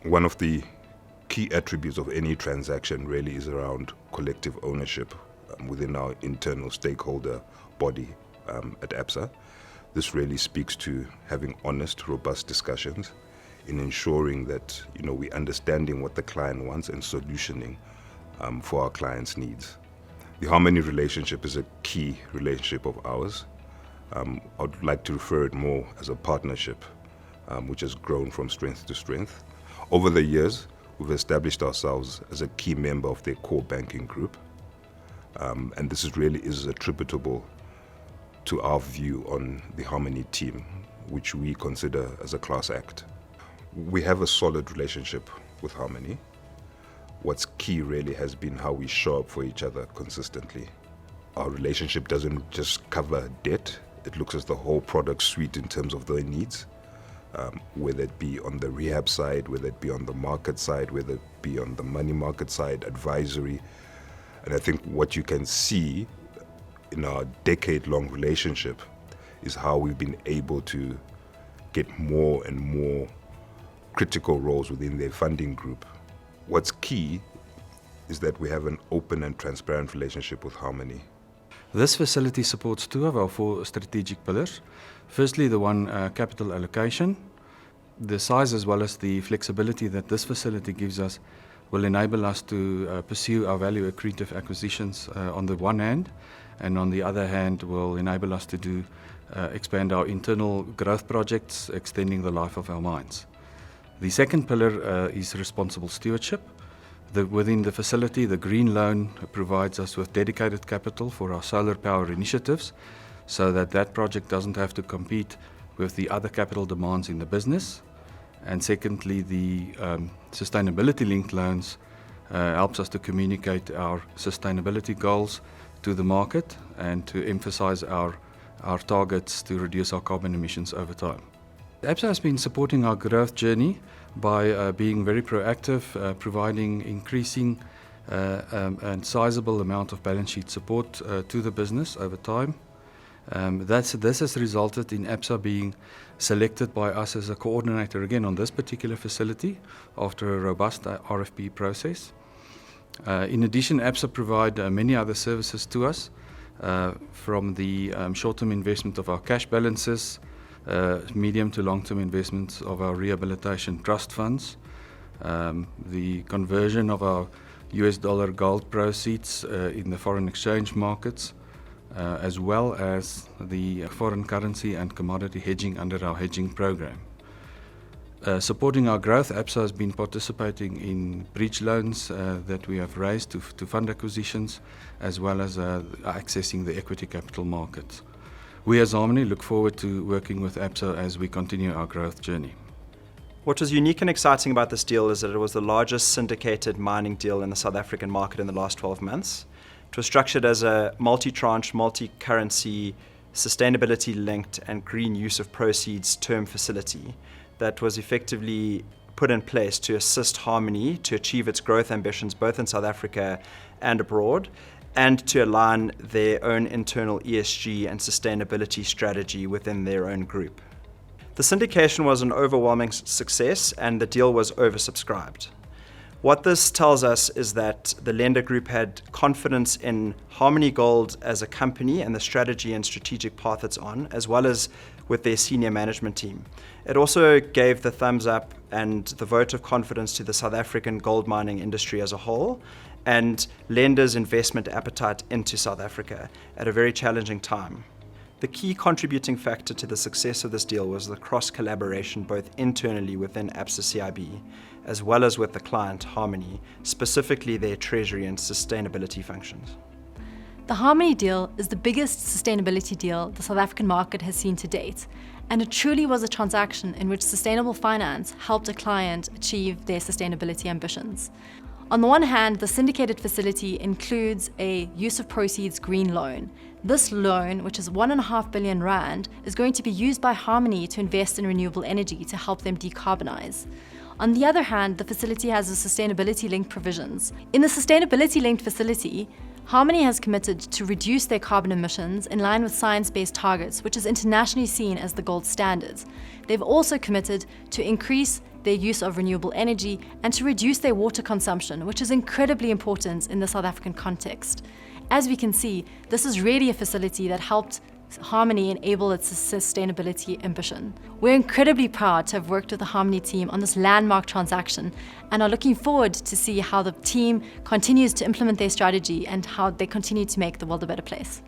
One of the key attributes of any transaction really is around collective ownership within our internal stakeholder body at Absa. This really speaks to having honest, robust discussions in ensuring that we're understanding what the client wants and solutioning for our clients' needs. The Harmony relationship is a key relationship of ours. I'd like to refer it more as a partnership, which has grown from strength to strength. Over the years, we've established ourselves as a key member of their core banking group, and this is attributable to our view on the Harmony team, which we consider as a class act. We have a solid relationship with Harmony. What's key really has been how we show up for each other consistently. Our relationship doesn't just cover debt, it looks at the whole product suite in terms of their needs, whether it be on the rehab side, whether it be on the market side, whether it be on the money market side, advisory. And I think what you can see in our decade-long relationship is how we've been able to get more and more critical roles within their funding group. What's key is that we have an open and transparent relationship with Harmony. This facility supports two of our four strategic pillars. Firstly, the one capital allocation. The size as well as the flexibility that this facility gives us will enable us to pursue our value accretive acquisitions on the one hand, and on the other hand will enable us to expand our internal growth projects, extending the life of our mines. The second pillar is responsible stewardship. Within the facility, the green loan provides us with dedicated capital for our solar power initiatives so that project doesn't have to compete with the other capital demands in the business. And secondly, the sustainability-linked loans helps us to communicate our sustainability goals to the market and to emphasize our targets to reduce our carbon emissions over time. Absa has been supporting our growth journey by being very proactive, providing increasing and sizable amount of balance sheet support to the business over time. This has resulted in Absa being selected by us as a coordinator again on this particular facility after a robust RFP process. In addition, Absa provide many other services to us, from the short-term investment of our cash balances, medium to long-term investments of our rehabilitation trust funds, the conversion of our US dollar gold proceeds in the foreign exchange markets, as well as the foreign currency and commodity hedging under our hedging program. Supporting our growth, Absa has been participating in bridge loans that we have raised to fund acquisitions, as well as accessing the equity capital markets. We as Harmony look forward to working with Absa as we continue our growth journey. What was unique and exciting about this deal is that it was the largest syndicated mining deal in the South African market in the last 12 months. It was structured as a multi-tranche, multi-currency, sustainability-linked and green use of proceeds term facility that was effectively put in place to assist Harmony to achieve its growth ambitions both in South Africa and abroad, and to align their own internal ESG and sustainability strategy within their own group. The syndication was an overwhelming success and the deal was oversubscribed. What this tells us is that the lender group had confidence in Harmony Gold as a company and the strategy and strategic path it's on, as well as with their senior management team. It also gave the thumbs up and the vote of confidence to the South African gold mining industry as a whole, and lenders' investment appetite into South Africa at a very challenging time. The key contributing factor to the success of this deal was the cross-collaboration both internally within Absa CIB, as well as with the client, Harmony, specifically their treasury and sustainability functions. The Harmony deal is the biggest sustainability deal the South African market has seen to date, and it truly was a transaction in which sustainable finance helped a client achieve their sustainability ambitions. On the one hand, the syndicated facility includes a use of proceeds green loan. This loan, which is 1.5 billion rand, is going to be used by Harmony to invest in renewable energy to help them decarbonize. On the other hand, the facility has a sustainability-linked provisions. In the sustainability-linked facility, Harmony has committed to reduce their carbon emissions in line with science-based targets, which is internationally seen as the gold standard. They've also committed to increase their use of renewable energy and to reduce their water consumption, which is incredibly important in the South African context. As we can see, this is really a facility that helped Harmony enable its sustainability ambition. We're incredibly proud to have worked with the Harmony team on this landmark transaction and are looking forward to see how the team continues to implement their strategy and how they continue to make the world a better place.